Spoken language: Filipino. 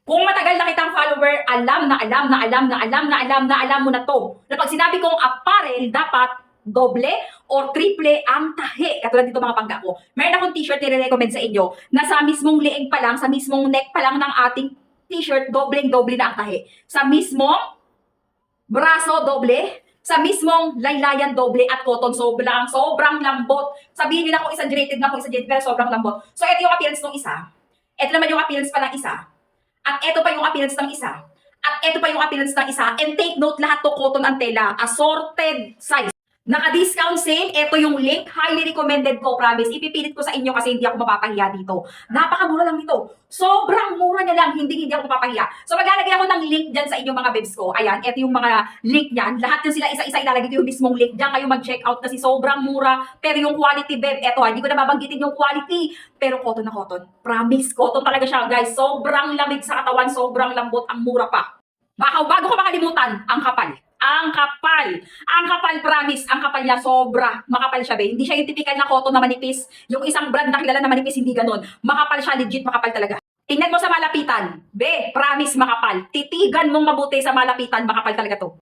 Kung matagal na kitang follower, alam mo na to. Na pag sinabi kong apparel, dapat doble or triple ang tahi. Katulad dito mga pangga ko. Meron akong t-shirt nire-recommend sa inyo na sa mismong leeg pa lang, sa mismong neck pa lang ng ating t-shirt, doble na ang tahi. Sa mismong braso, doble. Sa mismong laylayan, doble at cotton, sobrang lambot. Sabihin nyo na kung exaggerated pero sobrang lambot. So, ito yung appearance ng isa. Ito naman yung appearance pa ng isa. At ito pa yung appearance ng isa. At ito pa yung appearance ng isa. And take note, lahat to cotton ang tela. Assorted size. Naka-discount sale, ito yung link. Highly recommended ko, promise. Ipipilit ko sa inyo kasi hindi ako mapapahiya dito. Napakamura lang nito. Sobrang mura niya lang, hindi ako mapapahiya. So maglalagay ako ng link dyan sa inyong mga bebs ko. Ayan, ito yung mga link niyan. Lahat yun sila isa-isa ilalagay ko yung mismong link. Diyan kayo mag-check out kasi sobrang mura. Pero yung quality, beb, eto hindi ko na babanggitin yung quality. Pero cotton na cotton. Promise, cotton talaga siya, guys. Sobrang lamig sa katawan, sobrang lambot, ang mura pa. Bago ko makalimutan, ang kapal. Ang kapal, promise. Ang kapal niya, sobra. Makapal siya, be. Hindi siya yung typical na cotton na manipis. Yung isang brand na kilala na manipis, hindi ganun. Makapal siya, legit makapal talaga. Tingnan mo sa malapitan. Be, promise, makapal. Titigan mong mabuti sa malapitan, makapal talaga to.